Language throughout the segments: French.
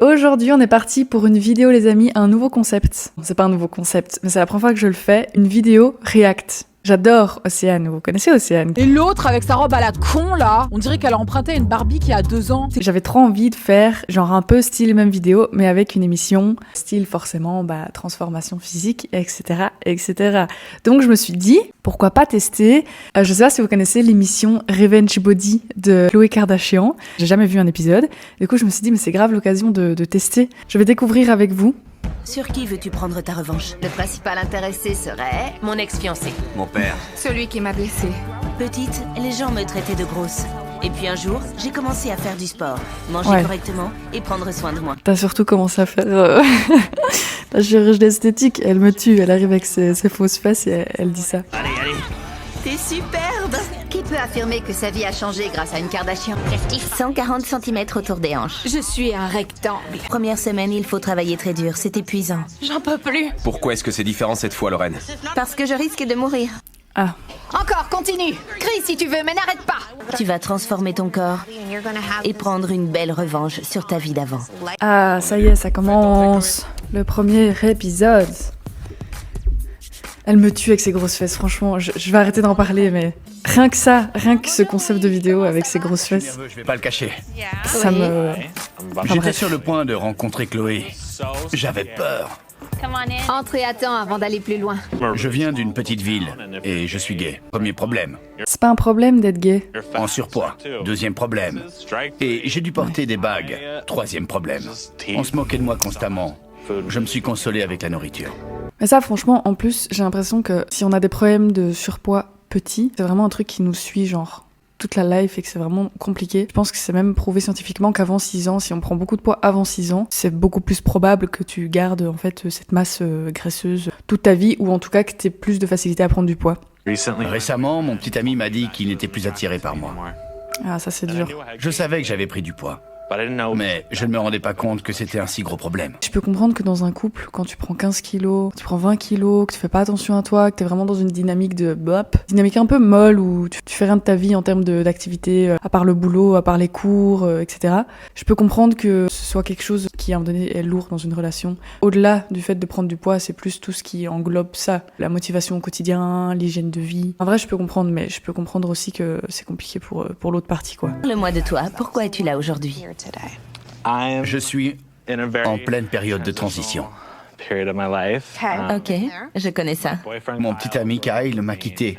Aujourd'hui, on est parti pour une vidéo, les amis, un nouveau concept. C'est pas un nouveau concept, mais c'est la première fois que je le fais. Une vidéo React. J'adore Océane, vous connaissez Océane? Et l'autre avec sa robe à la con là, on dirait qu'elle a emprunté une Barbie qui a 2 ans. J'avais trop envie de faire genre un peu style même vidéo, mais avec une émission style forcément transformation physique, etc., etc. Donc je me suis dit, pourquoi pas tester. Je sais pas si vous connaissez l'émission Revenge Body de Khloé Kardashian. J'ai jamais vu un épisode. Du coup je me suis dit, mais c'est grave l'occasion de tester. Je vais découvrir avec vous. Sur qui veux-tu prendre ta revanche? Le principal intéressé serait mon ex-fiancé. Mon père. Celui qui m'a blessée. Petite, les gens me traitaient de grosse. Et puis un jour, j'ai commencé à faire du sport, manger Ouais. correctement et prendre soin de moi. T'as surtout commencé à faire la chirurgie esthétique. Elle me tue, elle arrive avec ses fausses fesses et elle dit ça. T'es superbe! Qui peut affirmer que sa vie a changé grâce à une Kardashian? 140 cm autour des hanches. Je suis un rectangle. Première semaine, il faut travailler très dur, c'est épuisant. J'en peux plus. Pourquoi est-ce que c'est différent cette fois, Lorraine? Parce que je risque de mourir. Ah, Encore, continue. Crie si tu veux, mais n'arrête pas. Tu vas transformer ton corps et prendre une belle revanche sur ta vie d'avant. ah, ça y est, ça commence. Le premier épisode. Elle me tue avec ses grosses fesses, franchement. Je vais arrêter d'en parler, mais rien que ça, rien que ce concept de vidéo avec ses grosses fesses, Je vais pas le cacher. ça me... J'étais bref. sur le point de rencontrer Chloé. J'avais peur. Entrez à temps avant d'aller plus loin. Je viens d'une petite ville et je suis gay. Premier problème. C'est pas un problème d'être gay. En surpoids. Deuxième problème. Et j'ai dû porter des bagues. Troisième problème. On se moquait de moi constamment. Je me suis consolé avec la nourriture. Mais ça, franchement, en plus, j'ai l'impression que si on a des problèmes de surpoids petits, c'est vraiment un truc qui nous suit, genre, toute la life et que c'est vraiment compliqué. Je pense que c'est même prouvé scientifiquement qu'avant 6 ans, si on prend beaucoup de poids avant 6 ans, c'est beaucoup plus probable que tu gardes, en fait, cette masse graisseuse toute ta vie, ou en tout cas que tu aies plus de facilité à prendre du poids. Récemment, mon petit ami m'a dit qu'il n'était plus attiré par moi. Ah, ça, c'est dur. Je savais que j'avais pris du poids. Mais je ne me rendais pas compte que c'était un si gros problème. Je peux comprendre que dans un couple, quand tu prends 15 kilos, tu prends 20 kilos, que tu fais pas attention à toi, que t'es vraiment dans une dynamique de bop, dynamique un peu molle où tu fais rien de ta vie en termes d'activité, à part le boulot, à part les cours, etc. Je peux comprendre que ce soit quelque chose qui, à un moment donné, est lourd dans une relation. Au-delà du fait de prendre du poids, c'est plus tout ce qui englobe ça. La motivation au quotidien, l'hygiène de vie. En vrai, je peux comprendre, mais je peux comprendre aussi que c'est compliqué pour l'autre partie, quoi. Parle-moi de toi, pourquoi es-tu là aujourd'hui? Je suis en pleine période de transition. Ok, je connais ça. Mon petit ami Kyle m'a quitté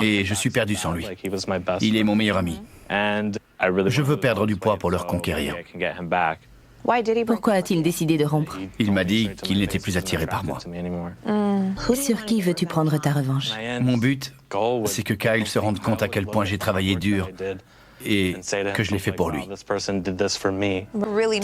et je suis perdu sans lui. Il est mon meilleur ami. Je veux perdre du poids pour le reconquérir. Pourquoi a-t-il décidé de rompre? Il m'a dit qu'il n'était plus attiré par moi. Sur qui veux-tu prendre ta revanche? Mon but, c'est que Kyle se rende compte à quel point j'ai travaillé dur et que je l'ai fait pour lui. Tu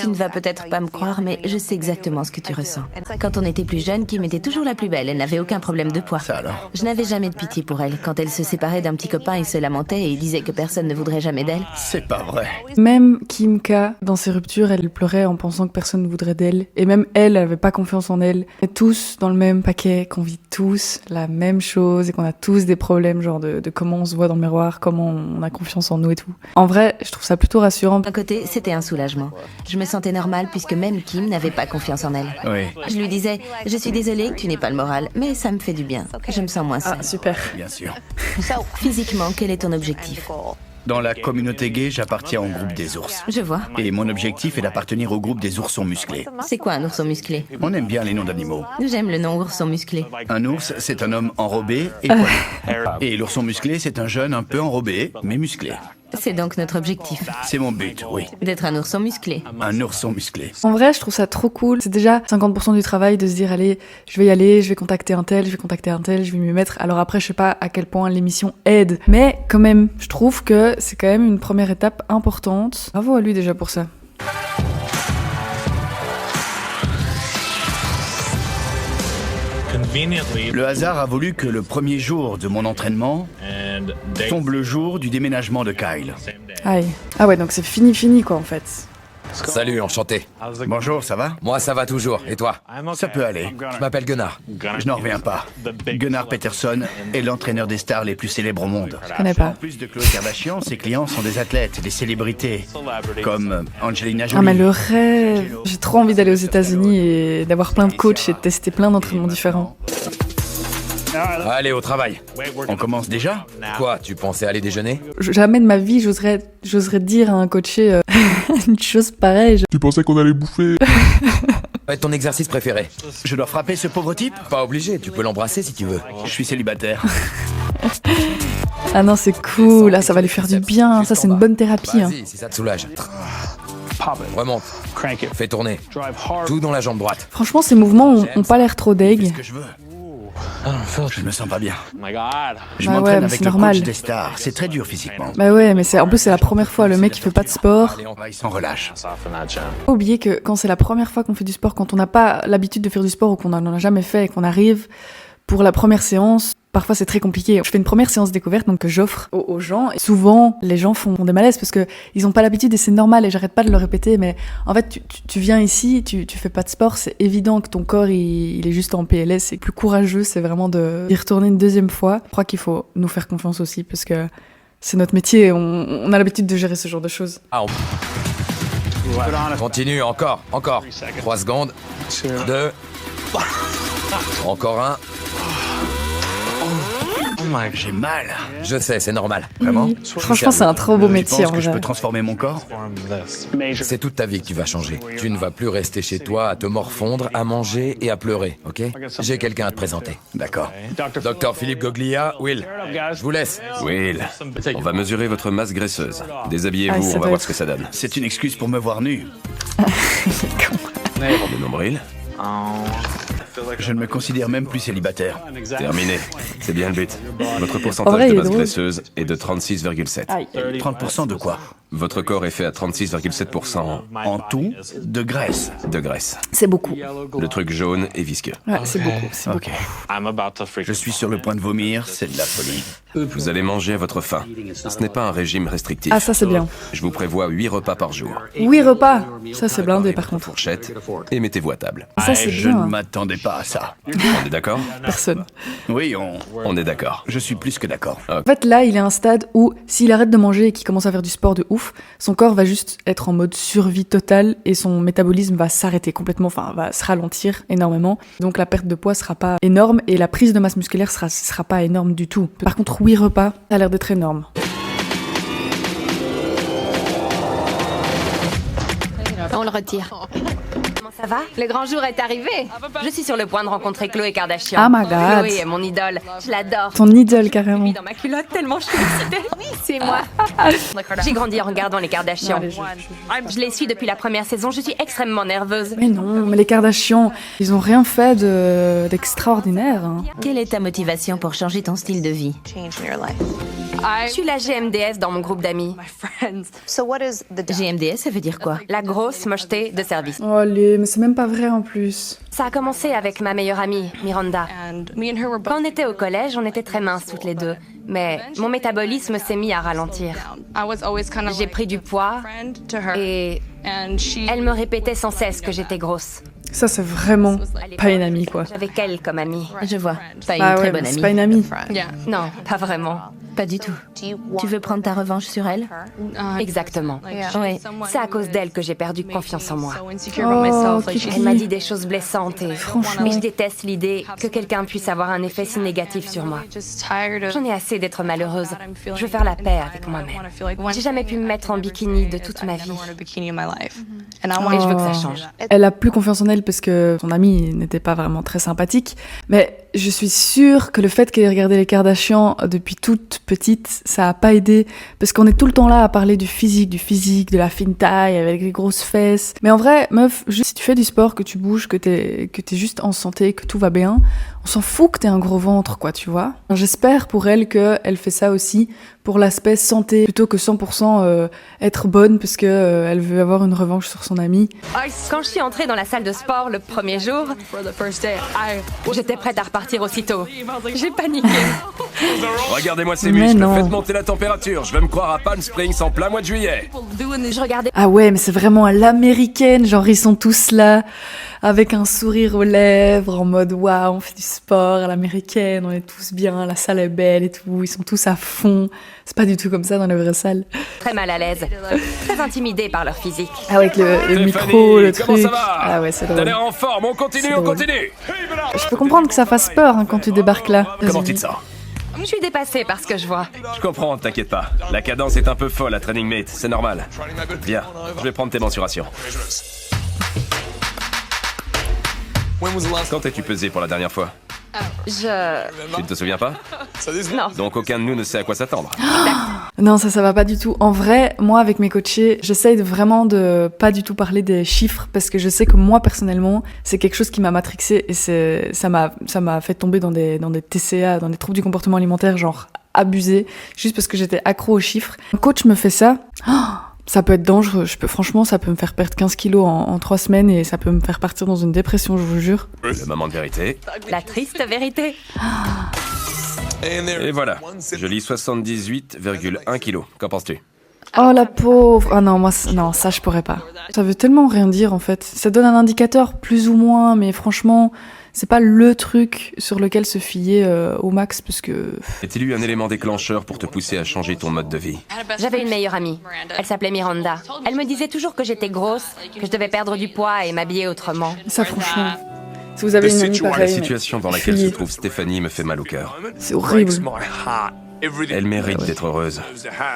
ne vas peut-être pas me croire, mais je sais exactement ce que tu ressens. Quand on était plus jeune, Kim était toujours la plus belle, elle n'avait aucun problème de poids. Ça alors? Je n'avais jamais de pitié pour elle. Quand elle se séparait d'un petit copain, il se lamentait et il disait que personne ne voudrait jamais d'elle. C'est pas vrai. Même Kim K, dans ses ruptures, elle pleurait en pensant que personne ne voudrait d'elle. Et même elle avait pas confiance en elle. On est tous dans le même paquet, qu'on vit tous la même chose et qu'on a tous des problèmes, genre de comment on se voit dans le miroir, comment on a confiance en nous et tout. En vrai, je trouve ça plutôt rassurant. D'un côté, c'était un soulagement. Je me sentais normale puisque même Kim n'avait pas confiance en elle. Oui, Je lui disais, je suis désolée que tu n'aies pas le moral, mais ça me fait du bien. Je me sens moins seule. Ah, super. bien sûr. Physiquement, quel est ton objectif? Dans la communauté gay, j'appartiens au groupe des ours. Je vois. Et mon objectif est d'appartenir au groupe des oursons musclés. C'est quoi un ourson musclé? On aime bien les noms d'animaux. J'aime le nom ourson musclé. Un ours, c'est un homme enrobé et poilu. Et l'ourson musclé, c'est un jeune un peu enrobé, mais musclé. C'est donc notre objectif, C'est mon but, oui. d'être un ourson musclé. Un ourson musclé. En vrai, je trouve ça trop cool. C'est déjà 50% du travail de se dire, allez, je vais y aller, je vais contacter un tel, je vais contacter un tel, je vais m'y mettre. Alors après, je sais pas à quel point l'émission aide. Mais quand même, je trouve que c'est quand même une première étape importante. Bravo à lui déjà pour ça. Le hasard a voulu que le premier jour de mon entraînement tombe le jour du déménagement de Kyle. Aïe. Ah ouais, donc c'est fini quoi en fait. Salut, enchanté. Bonjour, ça va? Moi, ça va toujours. Et toi? Ça peut aller. Je m'appelle Gunnar. Je n'en reviens pas. Gunnar Peterson est l'entraîneur des stars les plus célèbres au monde. Je connais pas. En plus de Khloé Kardashian, ses clients sont des athlètes, des célébrités, comme Angelina Jolie. Ah mais le rêve. J'ai trop envie d'aller aux États-Unis et d'avoir plein de coachs et de tester plein d'entraînements différents. Allez, au travail. On commence déjà? Quoi, tu pensais aller déjeuner? Jamais de ma vie j'oserais dire à un coaché une chose pareille. Tu pensais qu'on allait bouffer? Ton exercice préféré? Je dois frapper ce pauvre type? Pas obligé, tu peux l'embrasser si tu veux. Je suis célibataire. Ah non c'est cool, là ça va lui faire du bien, ça c'est une bonne thérapie. Hein. Vas-y, si ça te soulage. Remonte. Fais tourner. Tout dans la jambe droite. Franchement ces mouvements ont pas l'air trop Ce deg. que je veux. Je me sens pas bien. Je Bah m'entraîne ouais, mais avec c'est le normal. coach des stars. C'est très dur physiquement. Bah ouais mais en plus c'est la première fois, le mec il fait pas de sport. Allez, il s'en relâche. Faut oublier que quand c'est la première fois qu'on fait du sport, quand on n'a pas l'habitude de faire du sport ou qu'on n'en a jamais fait et qu'on arrive pour la première séance, parfois c'est très compliqué. Je fais une première séance découverte donc que j'offre aux gens et souvent les gens font des malaises parce que ils ont pas l'habitude et c'est normal et j'arrête pas de le répéter mais en fait tu viens ici, tu fais pas de sport, c'est évident que ton corps il est juste en PLS, c'est plus courageux, c'est vraiment d'y retourner une deuxième fois. Je crois qu'il faut nous faire confiance aussi parce que c'est notre métier, on a l'habitude de gérer ce genre de choses. Ah, Continue, encore. 3 secondes. 2. Encore un. J'ai mal. Je sais, c'est normal. Vraiment? Franchement c'est un trop beau Tu métier penses en que je vrai. peux transformer mon corps? C'est toute ta vie que tu vas changer. Tu ne vas plus rester chez toi à te morfondre, à manger et à pleurer, ok? J'ai quelqu'un à te présenter. D'accord. Docteur Philippe Goglia, Will. Je vous laisse. Will, on va mesurer votre masse graisseuse. Ah, Déshabillez-vous, ça on doit va voir être- ce que ça donne. C'est une excuse pour me voir nu. Le nombril, Je ne me considère même plus célibataire. terminé. C'est bien le but. Votre En pourcentage vrai, de il est masse drôle. graisseuse est de 36,7. 30% de quoi? Votre corps est fait à 36,7% En tout, de graisse. de graisse. C'est beaucoup. Le truc jaune est visqueux. Ouais, c'est beaucoup, c'est beaucoup. Ok. Je suis sur le point de vomir, c'est de la folie. Vous allez manger à votre faim. Ce n'est pas un régime restrictif. Ah ça c'est bien. Je vous prévois 8 repas par jour. 8 repas. Ça c'est blindé par contre. Fourchette, et mettez-vous à table. Ça c'est Je bien. ne m'attendais pas à ça. On est d'accord? Personne. Oui, On est d'accord. je suis plus que d'accord. En fait là il est à un stade où s'il arrête de manger et qu'il commence à faire du sport de ouf, son corps va juste être en mode survie totale et son métabolisme va s'arrêter complètement, enfin va se ralentir énormément. Donc la perte de poids sera pas énorme et la prise de masse musculaire sera pas énorme du tout. Par contre 8 repas, ça a l'air d'être énorme. On le retire. Comment ça va? Le grand jour est arrivé. Je suis sur le point de rencontrer Khloé Kardashian. Oh my God. Chloé est mon idole. Je l'adore. Ton idole Je carrément. vis dans ma culotte tellement je suis excitée. Oui, c'est moi. J'ai grandi en regardant les Kardashians. Allez, Je les suis depuis la première saison. Je suis extrêmement nerveuse. Mais non, mais les Kardashians, ils ont rien fait d'extraordinaire. Hein. Quelle est ta motivation pour changer ton style de vie? Je suis la GMDS dans mon groupe d'amis. GMDS, ça veut dire quoi? La grosse mocheté de service. Oh allez, mais c'est même pas vrai en plus. Ça a commencé avec ma meilleure amie, Miranda. Quand on était au collège, on était très minces toutes les deux. Mais mon métabolisme s'est mis à ralentir. J'ai pris du poids et elle me répétait sans cesse que j'étais grosse. Ça c'est vraiment pas une amie quoi. J'avais qu'elle comme amie. Je vois. Pas une Ah très ouais, bonne mais c'est amie. pas une amie. Non, pas vraiment. Pas du tout. Tu veux prendre ta revanche sur elle? Exactement. Oui, c'est à cause d'elle que j'ai perdu confiance en moi. Oh, Kiki. Elle m'a dit des choses blessantes et Franchement. je déteste l'idée que quelqu'un puisse avoir un effet si négatif sur moi. J'en ai assez d'être malheureuse. Je veux faire la paix avec moi-même. J'ai jamais pu me mettre en bikini de toute ma vie. Et je veux que ça change. Elle a plus confiance en elle parce que son amie n'était pas vraiment très sympathique. Mais je suis sûre que le fait qu'elle ait regardé les Kardashians depuis toute petite, ça a pas aidé. Parce qu'on est tout le temps là à parler du physique, de la fine taille, avec les grosses fesses. Mais en vrai, meuf, juste si tu fais du sport, que tu bouges, que t'es juste en santé, que tout va bien, on s'en fout que t'aies un gros ventre, quoi, tu vois. J'espère pour elle qu'elle fait ça aussi pour l'aspect santé, plutôt que 100% être bonne parce que elle veut avoir une revanche sur son amie. Quand je suis entrée dans la salle de sport le premier jour, j'étais prête à repartir partir aussitôt. J'ai paniqué. Regardez-moi ces Mais muscles, non. faites monter la température. Je vais me croire à Palm Springs en plein mois de juillet. Je regardais Ah ouais, mais c'est vraiment à l'américaine, genre ils sont tous là, avec un sourire aux lèvres, en mode waouh, on fait du sport à l'américaine, on est tous bien, la salle est belle et tout, ils sont tous à fond. C'est pas du tout comme ça dans les vraies salles. très mal à l'aise, très intimidée par leur physique. Ah ouais, avec le Stéphanie, micro, le comment truc. ça va? Ah ouais, c'est T'as drôle. l'air en forme, on continue, C'est on drôle. continue. Je peux comprendre que ça fasse peur hein, quand tu débarques là. Comment tu te sens? Je suis dépassée par ce que je vois. Je comprends, t'inquiète pas. La cadence est un peu folle à Training Mate, c'est normal. Viens, je vais prendre tes mensurations. Quand t'es-tu pesé pour la dernière fois? Tu ne te souviens pas? Non. Donc aucun de nous ne sait à quoi s'attendre. Non, ça va pas du tout. En vrai, moi, avec mes coachés, j'essaye vraiment de pas du tout parler des chiffres parce que je sais que moi, personnellement, c'est quelque chose qui m'a matrixé et ça m'a fait tomber dans des TCA, dans des troubles du comportement alimentaire, genre abusé, juste parce que j'étais accro aux chiffres. Un coach me fait ça. Ça peut être dangereux. Franchement, ça peut me faire perdre 15 kilos en 3 semaines et ça peut me faire partir dans une dépression, je vous jure. Le moment de vérité. La triste vérité. Et voilà, je lis 78,1 kilos. Qu'en penses-tu? Oh la pauvre. Ah non, non, ça je pourrais pas. Ça veut tellement rien dire en fait. Ça donne un indicateur plus ou moins, mais franchement, c'est pas le truc sur lequel se fier au max parce que. A-t-il eu un élément déclencheur pour te pousser à changer ton mode de vie? J'avais une meilleure amie. Elle s'appelait Miranda. Elle me disait toujours que j'étais grosse, que je devais perdre du poids et m'habiller autrement. Ça franchement. Si vous avez une amie La pareille, situation dans laquelle se fuyez. trouve Stéphanie me fait mal au cœur. C'est horrible. Elle mérite d'être heureuse,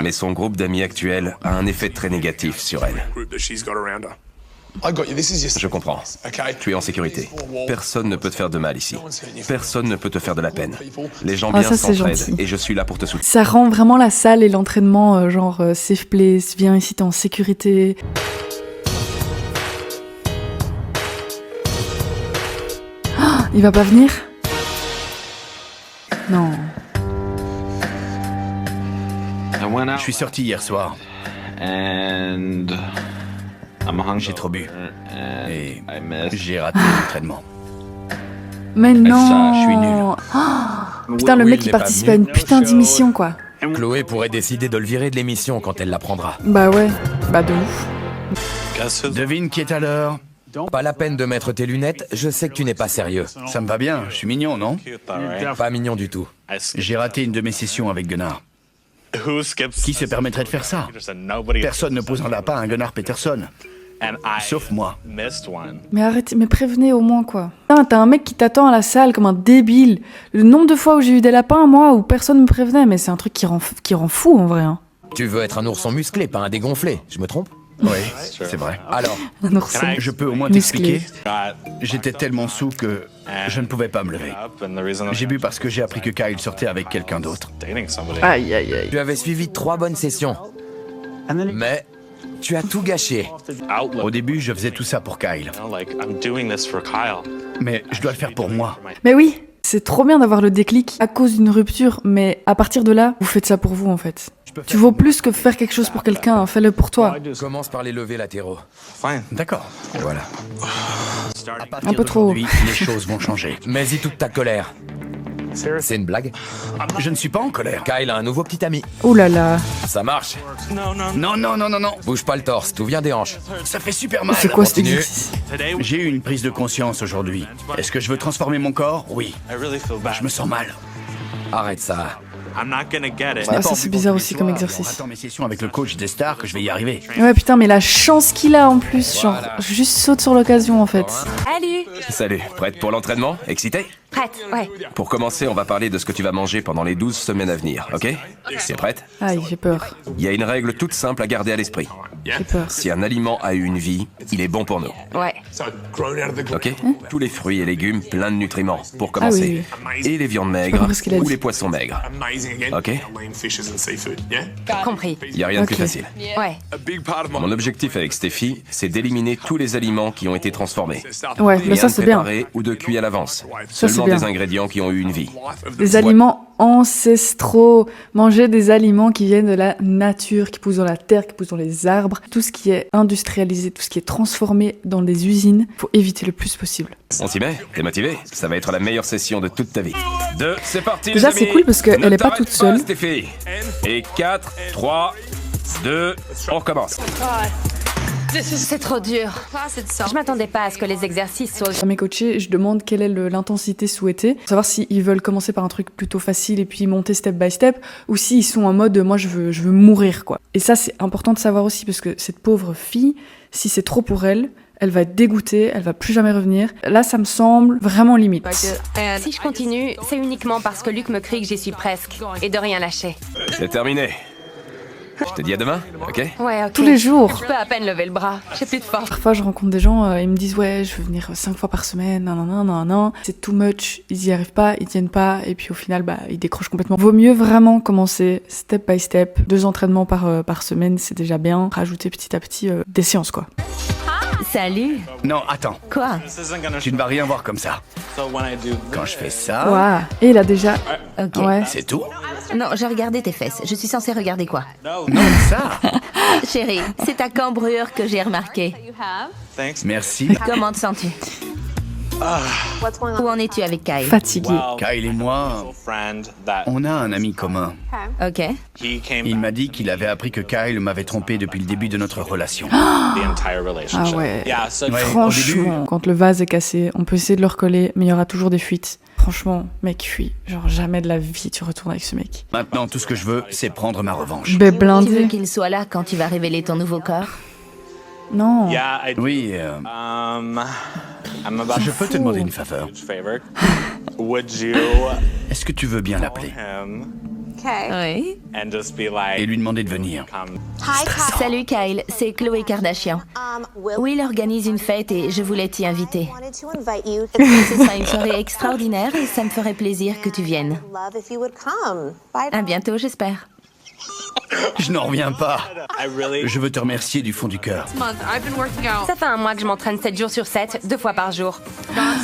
mais son groupe d'amis actuel a un effet très négatif sur elle. Je comprends. Tu es en sécurité. Personne ne peut te faire de mal ici. Personne ne peut te faire de la peine. Les gens Ah, bien ça, c'est s'entraident gentil. et je suis là pour te soutenir. Ça rend vraiment la salle et l'entraînement genre safe place. Viens ici, t'es en sécurité. Oh, il va pas venir? Non. Je suis sorti hier soir. J'ai trop bu. Et j'ai raté l'entraînement. Mais non. Je suis nul. Oh, putain, le Will mec il n'est pas participe à venu. une putain d'émission quoi. Chloé pourrait décider de le virer de l'émission quand elle l'apprendra. Bah ouais, bah de ouf. Devine qui est à l'heure? Pas la peine de mettre tes lunettes, je sais que tu n'es pas sérieux. Ça me va bien, je suis mignon, non? Pas mignon du tout. J'ai raté une de mes sessions avec Gunnar. Qui se permettrait de faire ça? Personne ne pose un lapin à un Gunnar Peterson. Sauf moi. Mais arrêtez, mais prévenez au moins quoi. Putain, t'as un mec qui t'attend à la salle comme un débile. Le nombre de fois où j'ai eu des lapins, moi, où personne me prévenait, mais c'est un truc qui rend fou en vrai. Hein. Tu veux être un ourson musclé, pas un dégonflé, je me trompe? Oui, c'est vrai. Alors, Un ourson. Je peux au moins Musclé. t'expliquer? J'étais tellement sous que je ne pouvais pas me lever. J'ai bu parce que j'ai appris que Kyle sortait avec quelqu'un d'autre. Aïe aïe aïe. tu avais suivi 3 bonnes sessions. Mais tu as tout gâché. Au début, je faisais tout ça pour Kyle. Mais je dois le faire pour moi. Mais oui, c'est trop bien d'avoir le déclic à cause d'une rupture, mais à partir de là, vous faites ça pour vous en fait. Tu vaux plus que faire quelque chose pour quelqu'un, fais-le pour toi. Commence par les levées latéraux. D'accord. Voilà. À partir Un peu trop. d'aujourd'hui, les choses vont changer. Mets-y toute ta colère. C'est une blague? Je ne suis pas en colère. Kyle a un nouveau petit ami. Oh là là, Ça marche. Non, non, non, non, non. Bouge pas le torse, tout vient des hanches. Ça fait super mal. c'est quoi cet continue. exercice? J'ai eu une prise de conscience aujourd'hui. Est-ce que je veux transformer mon corps? Oui. Je me sens mal. Arrête ça. Ah, ça c'est bizarre aussi comme exercice. Attends mes sessions avec le coach des stars que je vais y arriver. Ouais putain, mais la chance qu'il a en plus, genre, juste saute sur l'occasion en fait. Salut. Salut, prête pour l'entraînement? Excité? Prête, ouais. Pour commencer, on va parler de ce que tu vas manger pendant les 12 semaines à venir, ok? T'es prête? Aïe, j'ai peur, Il y a une règle toute simple à garder à l'esprit. j'ai peur. Si un aliment a eu une vie, il est bon pour nous, Ouais. ok? Tous les fruits et légumes pleins de nutriments, pour commencer. Et les viandes maigres compris ce qu'il a ou dit. les poissons maigres. Ok? Compris. Il n'y a rien de plus Ok. facile. Ouais. Mon objectif avec Steffi, c'est d'éliminer tous les aliments qui ont été transformés. Ouais, Rien mais ça de c'est bien. préparé ou de cuit à l'avance. Ça, c'est Seulement bien. des ingrédients qui ont eu une vie. Des aliments ancestraux. Manger des aliments qui viennent de la nature, qui poussent dans la terre, qui poussent dans les arbres. Tout ce qui est industrialisé, tout ce qui est transformé dans les usines, faut éviter le plus possible. On s'y met? T'es motivé? Ça va être la meilleure session de toute ta vie. 2, c'est parti Déjà, les c'est amis. cool parce qu'elle Ne est pas t'arrête toute seule. Stéphie. Et 4, 3, 2, on recommence. C'est trop dur. Je m'attendais pas à ce que les exercices soient... À mes coachés, je demande quelle est l'intensité souhaitée, pour savoir s'ils veulent commencer par un truc plutôt facile et puis monter step by step, ou s'ils sont en mode moi je veux mourir quoi. Et ça c'est important de savoir aussi parce que cette pauvre fille, si c'est trop pour elle, elle va être dégoûtée, elle va plus jamais revenir. Là ça me semble vraiment limite. Si je continue, c'est uniquement parce que Luc me crie que j'y suis presque. Et de rien lâcher. C'est terminé. Je te dis à demain, ok? Ouais, ok. Tous les jours. Je peux à peine lever le bras. J'ai plus de force. Parfois, je rencontre des gens, ils me disent ouais, je veux venir 5 fois par semaine, non. C'est too much, ils y arrivent pas, ils tiennent pas, et puis au final, ils décrochent complètement. Vaut mieux vraiment commencer step by step, 2 entraînements par semaine, c'est déjà bien. Rajouter petit à petit des séances, quoi. Salut. Non, attends. Quoi? Tu ne vas rien voir comme ça. Quand je fais ça, Waouh. Et il a déjà... Ok. Ouais. c'est tout. Non, j'ai regardé tes fesses. Je suis censée regarder quoi? Non, ça. Chérie, c'est ta cambrure que j'ai remarqué. Merci. Comment te sens-tu? Où en es-tu avec Kyle? Fatigué. Kyle et moi, on a un ami commun. Ok. Il m'a dit qu'il avait appris que Kyle m'avait trompé depuis le début de notre relation. Ah ouais. Ouais, au début, Franchement, quand le vase est cassé, on peut essayer de le recoller, mais il y aura toujours des fuites. Franchement, mec, fuis. Genre, jamais de la vie tu retournes avec ce mec. maintenant, tout ce que je veux, c'est prendre ma revanche. Ben Tu veux blindé. qu'il soit là quand tu vas révéler ton nouveau corps? Non. Oui, je peux te demander une faveur. Est-ce que tu veux bien l'appeler Oui. et lui demander de venir? Salut Kyle, c'est Khloé Kardashian. Will organise une fête et je voulais t'y inviter. Ce sera une soirée extraordinaire et ça me ferait plaisir que tu viennes. À bientôt, j'espère. Je n'en reviens pas. Je veux te remercier du fond du cœur. Ça fait un mois que je m'entraîne 7 jours sur 7, 2 fois par jour.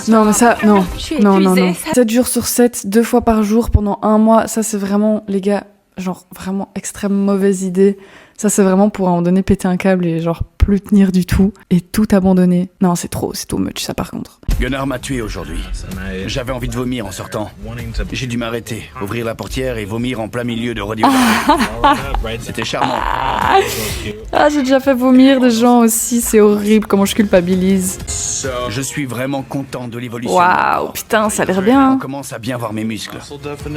Non, mais ça, non. Je suis Non. épuisée. 7 jours sur 7, 2 fois par jour pendant 1 mois, ça c'est vraiment, les gars, genre vraiment extrême mauvaise idée. Ça c'est vraiment pour à un moment donné péter un câble et genre plus tenir du tout et tout abandonner. Non, c'est too much ça par contre. Gunnar m'a tué aujourd'hui. J'avais envie de vomir en sortant. J'ai dû m'arrêter, ouvrir la portière et vomir en plein milieu de rodeo. C'était charmant. Ah, j'ai déjà fait vomir des gens aussi, c'est horrible comment je culpabilise. Je suis vraiment content de l'évolution. Waouh, putain, ça a l'air On bien. commence à bien voir mes muscles.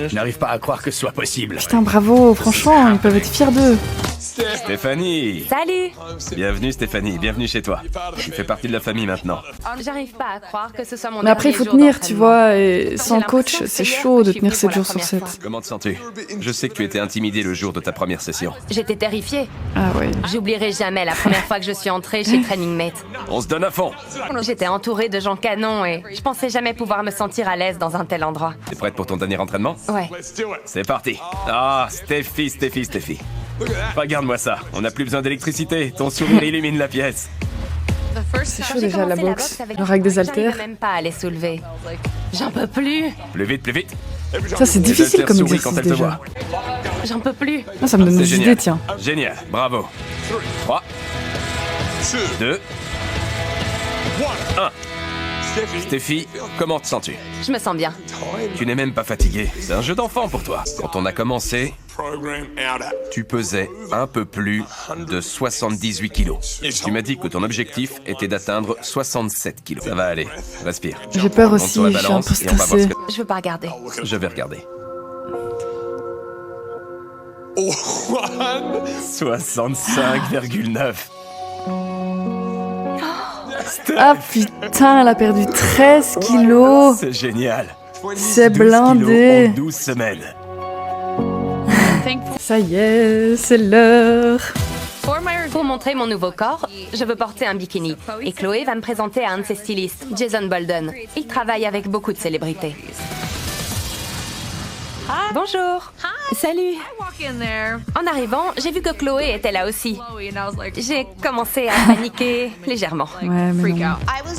Je n'arrive pas à croire que ce soit possible. Putain, bravo, franchement, ils peuvent être fiers d'eux. Stéphanie! Salut! Bienvenue Stéphanie, bienvenue chez toi. Tu fais partie de la famille maintenant. J'arrive pas à croire que ce soit mon Mais après, il dernier faut jour tenir, tu d'entraînement. vois, et J'ai sans l'impression coach, que c'est hier chaud que de je suis tenir venue 7 pour jours la sur première 7. fois. Comment te sens-tu? Je sais que tu étais intimidé le jour de ta première session. J'étais terrifiée. Ah ouais. J'oublierai jamais la première fois que je suis entrée chez Training Mate. On se donne à fond. J'étais entourée de gens canons et je pensais jamais pouvoir me sentir à l'aise dans un tel endroit. T'es prête pour ton dernier entraînement? Ouais. C'est parti. Ah, Stéphie. Regarde-moi ça. On n'a plus besoin d'électricité. Ton sourire illumine la pièce. C'est chaud J'ai déjà la commencé boxe. Genre avec des j'arrivais haltères. même pas à les soulever. J'en peux plus. Plus vite. Ça, c'est Les difficile haltères comme sourient exercice quand elles te déjà. voient. J'en peux plus. Ah, ça me donne C'est des génial. idées, tiens. Génial, bravo. 3, 2, 1. Stéphie, comment te sens-tu? Je me sens bien. Tu n'es même pas fatiguée. C'est un jeu d'enfant pour toi. Quand on a commencé, tu pesais un peu plus de 78 kilos. Tu m'as dit que ton objectif était d'atteindre 67 kilos. Ça va aller. Respire. J'ai peur Monte aussi, sur la je suis un balance peu et on va voir ce stressée. que- Je veux pas regarder. Je vais regarder. 65,9. Ah putain, elle a perdu 13 kilos. C'est génial. C'est 12 kilos blindé. en 12 semaines. Ça y est, c'est l'heure. Pour montrer mon nouveau corps, je veux porter un bikini. Et Chloé va me présenter à un de ses stylistes, Jason Bolden. Il travaille avec beaucoup de célébrités. Bonjour. Salut. En arrivant, j'ai vu que Chloé était là aussi. J'ai commencé à paniquer légèrement. Ouais, mais non.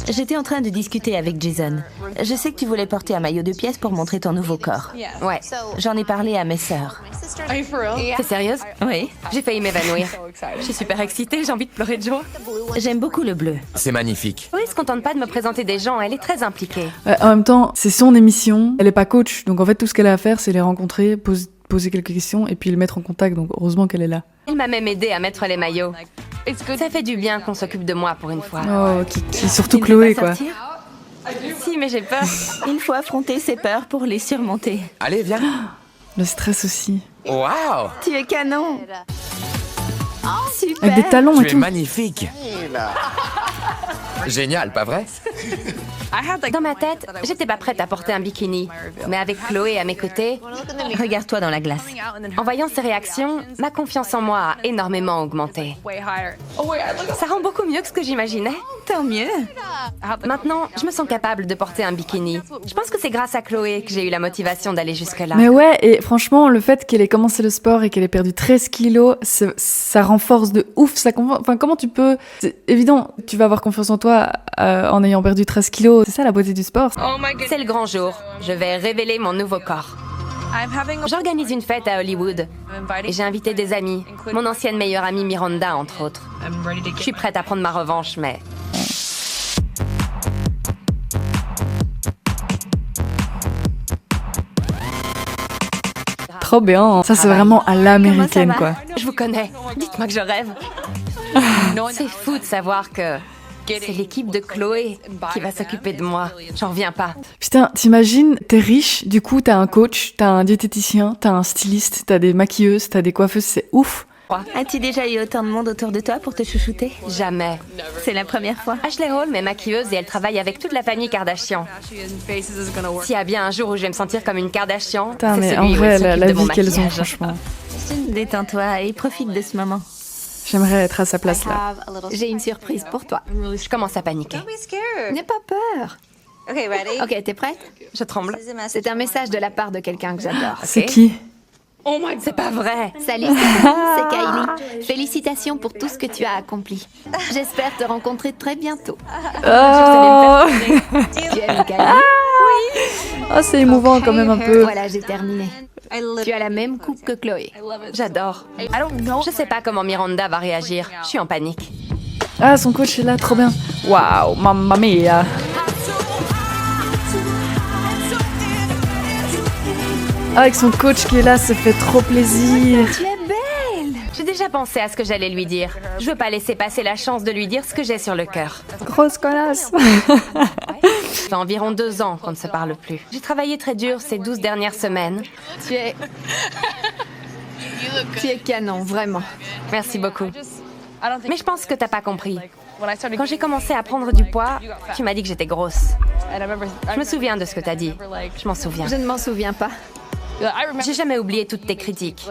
J'étais en train de discuter avec Jason. Je sais que tu voulais porter un maillot de pièce pour montrer ton nouveau corps. Ouais. J'en ai parlé à mes sœurs. T'es sérieuse? Oui. J'ai failli m'évanouir. Je suis super excitée, j'ai envie de pleurer de joie. J'aime beaucoup le bleu. C'est magnifique. Chloé se contente pas de me présenter des gens, elle est très impliquée. En même temps, c'est son émission. Elle est pas coach, donc en fait, tout ce qu'elle a à faire, c'est les rencontrer, poser quelques questions et puis les mettre en contact. Donc heureusement qu'elle est là. Elle m'a même aidée à mettre les maillots. Ça fait du bien qu'on s'occupe de moi pour une fois. Oh, qui surtout Tu ne Chloé, veux pas quoi. sortir? Si, mais j'ai peur. Il faut affronter ses peurs pour les surmonter. Allez, viens. Le stress aussi. Waouh! Tu es canon. Super. Avec des talons et Tu es tout. magnifique. Génial, pas vrai? Dans ma tête, j'étais pas prête à porter un bikini. Mais avec Chloé à mes côtés, Regarde-toi dans la glace. en voyant ses réactions, ma confiance en moi a énormément augmenté. Ça rend beaucoup mieux que ce que j'imaginais. Tant mieux. Maintenant, je me sens capable de porter un bikini. Je pense que c'est grâce à Chloé que j'ai eu la motivation d'aller jusque-là. Mais ouais, et franchement, le fait qu'elle ait commencé le sport et qu'elle ait perdu 13 kilos, ça renforce de ouf. Enfin, comment tu peux... C'est évident, tu vas avoir confiance en toi en ayant perdu 13 kilos. C'est ça la beauté du sport. C'est le grand jour. Je vais révéler mon nouveau corps. J'organise une fête à Hollywood. Et j'ai invité des amis. Mon ancienne meilleure amie Miranda, entre autres. Je suis prête à prendre ma revanche, mais... Trop bien. Ça, c'est vraiment à l'américaine, Comment ça quoi. Je vous connais. Dites-moi que je rêve. C'est fou de savoir que c'est l'équipe de Chloé qui va s'occuper de moi. J'en reviens pas. Putain, t'imagines, t'es riche, du coup, t'as un coach, t'as un diététicien, t'as un styliste, t'as des maquilleuses, t'as des coiffeuses, c'est ouf. As-tu déjà eu autant de monde autour de toi pour te chouchouter? Jamais. C'est la première fois. Ashley Hall est maquilleuse et elle travaille avec toute la famille Kardashian. S'il y a bien un jour où je vais me sentir comme une Kardashian, Putain, c'est mais celui en où vrai, elle s'occupe la de mon vie qu'elles ont, maquillage. franchement. Détends-toi et profite de ce moment. J'aimerais être à sa place, là. J'ai une surprise pour toi. Je commence à paniquer. N'aie pas peur. Ok, t'es prête? Je tremble. C'est un message de la part de quelqu'un que j'adore. C'est qui? C'est pas vrai. Salut, c'est Kylie. Félicitations pour tout ce que tu as accompli. J'espère te rencontrer très bientôt. Oh, Tu aimes Kylie? oh c'est émouvant quand même un peu. Voilà, j'ai terminé. Tu as la même coupe que Chloé. J'adore. Je sais pas comment Miranda va réagir. Je suis en panique. Ah, son coach est là, trop bien. Waouh, mamma mia. Avec son coach qui est là, ça fait trop plaisir. Tu es belle. J'ai déjà pensé à ce que j'allais lui dire. Je veux pas laisser passer la chance de lui dire ce que j'ai sur le cœur. Grosse connasse. Ça fait environ 2 ans qu'on ne se parle plus. J'ai travaillé très dur ces 12 dernières semaines. Tu es... tu es canon, vraiment. Merci beaucoup. Mais je pense que t'as pas compris. Quand j'ai commencé à prendre du poids, tu m'as dit que j'étais grosse. Je me souviens de ce que t'as dit. Je m'en souviens. Je ne m'en souviens pas. J'ai jamais oublié toutes tes critiques.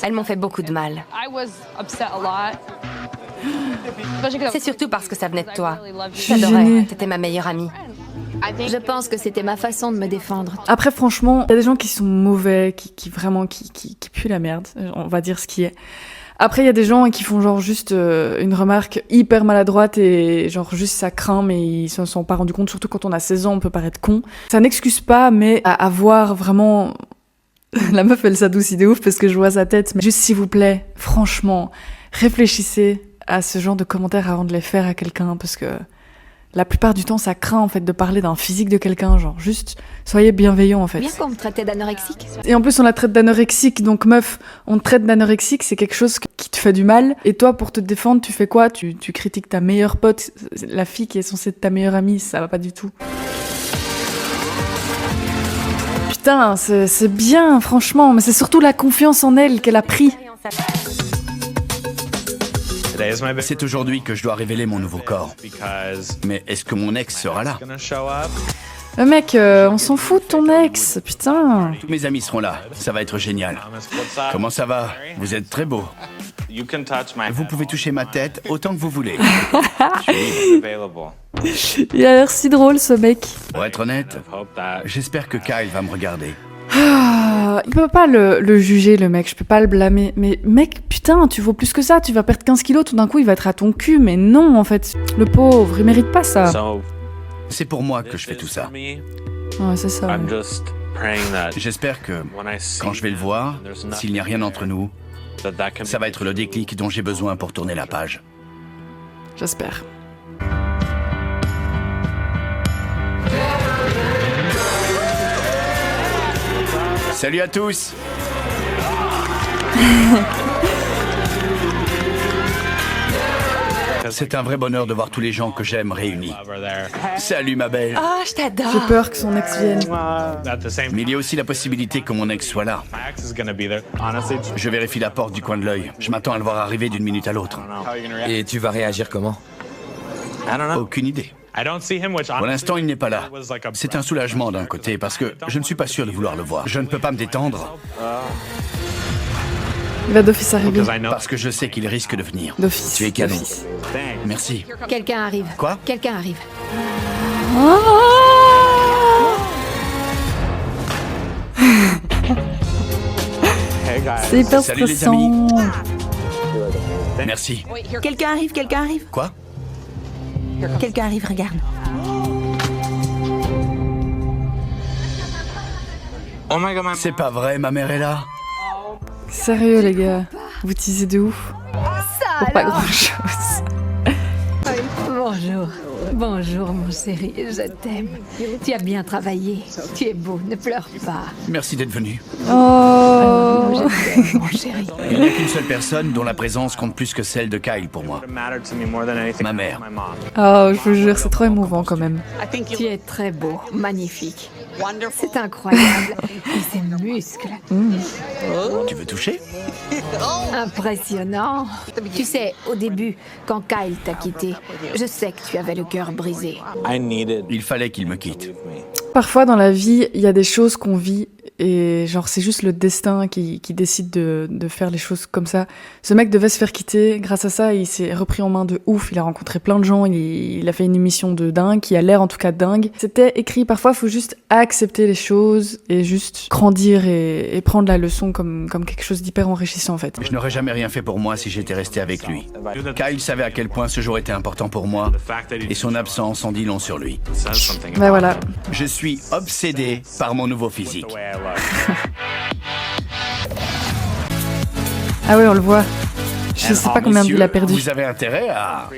Elles m'ont fait beaucoup de mal. C'est surtout parce que ça venait de toi. suis J'adorais. gênée. T'étais ma meilleure amie. Je pense que c'était ma façon de me défendre. Après, franchement, il y a des gens qui sont mauvais, qui vraiment, qui puent la merde. On va dire ce qui est. Après, il y a des gens qui font genre juste une remarque hyper maladroite et genre juste ça craint, mais ils s'en sont pas rendus compte. Surtout quand on a 16 ans, on peut paraître con. Ça n'excuse pas, mais à avoir vraiment... La meuf, elle s'adoucit de ouf parce que je vois sa tête. Mais juste, s'il vous plaît, franchement, réfléchissez à ce genre de commentaires avant de les faire à quelqu'un parce que la plupart du temps, ça craint en fait de parler d'un physique de quelqu'un. Genre, juste, soyez bienveillants en fait. Bien qu'on me traitait d'anorexique. Et en plus, on la traite d'anorexique. Donc, meuf, on te traite d'anorexique, c'est quelque chose qui te fait du mal. Et toi, pour te défendre, tu fais quoi? Tu critiques ta meilleure pote, la fille qui est censée être ta meilleure amie. Ça va pas du tout. Putain, c'est bien, franchement. Mais c'est surtout la confiance en elle qu'elle a pris. C'est aujourd'hui que je dois révéler mon nouveau corps. Mais est-ce que mon ex sera là? Mec, on s'en fout de ton ex. Putain. Tous mes amis seront là. Ça va être génial. Comment ça va? Vous êtes très beau. Vous pouvez toucher ma tête autant que vous voulez. Il a l'air si drôle, ce mec. Pour être honnête, j'espère que Kyle va me regarder. Il peut pas le juger, le mec, je peux pas le blâmer. Mais mec, putain, tu vaux plus que ça, tu vas perdre 15 kilos, tout d'un coup il va être à ton cul. Mais non, en fait, le pauvre, il mérite pas ça. C'est pour moi que je fais tout ça. Ouais, c'est ça. Ouais. J'espère que quand je vais le voir, s'il n'y a rien entre nous, ça va être le déclic dont j'ai besoin pour tourner la page. J'espère. Salut à tous. C'est un vrai bonheur de voir tous les gens que j'aime réunis. Salut ma belle. Oh, je t'adore. J'ai peur que son ex vienne. Mais il y a aussi la possibilité que mon ex soit là. Je vérifie la porte du coin de l'œil. Je m'attends à le voir arriver d'une minute à l'autre. Et tu vas réagir comment? Aucune idée. Pour l'instant, il n'est pas là. C'est un soulagement d'un côté, parce que je ne suis pas sûr de vouloir le voir. Je ne peux pas me détendre, Il va d'office arriver. parce que je sais qu'il risque de venir. D'office. Tu es canon. d'office. Merci. Quelqu'un arrive. Quoi? Quelqu'un arrive. C'est hyper Salut, les stressant. Merci. Quelqu'un arrive, quelqu'un arrive. Quoi? Quelqu'un arrive, regarde. C'est pas vrai, ma mère est là. Sérieux, les gars. Vous teasez de ouf. Pour pas grand chose. Bonjour. Bonjour, mon chéri. Je t'aime. Tu as bien travaillé. Tu es beau. Ne pleure pas. Merci d'être venu. Oh. Je t'aime, mon chéri. Il n'y a qu'une seule personne dont la présence compte plus que celle de Kyle pour moi. Ma mère. Oh, je vous jure, c'est trop émouvant quand même. Tu es très beau. Magnifique. C'est incroyable. Et ces muscles. Tu veux toucher? Impressionnant. Tu sais, au début, quand Kyle t'a quitté, je sais que tu avais le cœur brisé. Il fallait qu'il me quitte. Parfois dans la vie, il y a des choses qu'on vit et genre c'est juste le destin qui décide de faire les choses comme ça. Ce mec devait se faire quitter, grâce à ça il s'est repris en main de ouf, il a rencontré plein de gens, il a fait une émission de dingue, qui a l'air en tout cas dingue. C'était écrit, parfois faut juste accepter les choses et juste grandir et prendre la leçon comme quelque chose d'hyper enrichissant en fait. Je n'aurais jamais rien fait pour moi si j'étais resté avec lui. Kyle savait à quel point ce jour était important pour moi et son absence en dit long sur lui. Ben voilà. Je suis obsédé par mon nouveau physique. Ah ouais, on le voit. Je sais pas Alors, combien de messieurs, il a perdu. Vous avez intérêt à...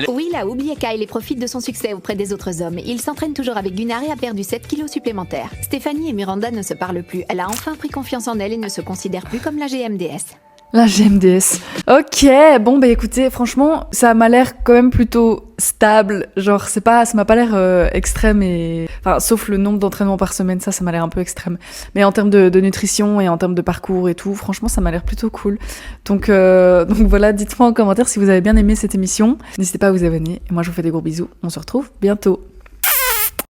Will a oublié Kyle et profite de son succès auprès des autres hommes. Il s'entraîne toujours avec Gunnar et a perdu 7 kilos supplémentaires. Stéphanie et Miranda ne se parlent plus. Elle a enfin pris confiance en elle et ne se considère plus comme la GMDS. La GMDS. Ok, bon bah écoutez, franchement, ça m'a l'air quand même plutôt stable. Genre, ça m'a pas l'air extrême et... Enfin, sauf le nombre d'entraînements par semaine, ça m'a l'air un peu extrême. Mais en termes de nutrition et en termes de parcours et tout, franchement, ça m'a l'air plutôt cool. Donc voilà, dites-moi en commentaire si vous avez bien aimé cette émission. N'hésitez pas à vous abonner. Et moi, je vous fais des gros bisous. On se retrouve bientôt.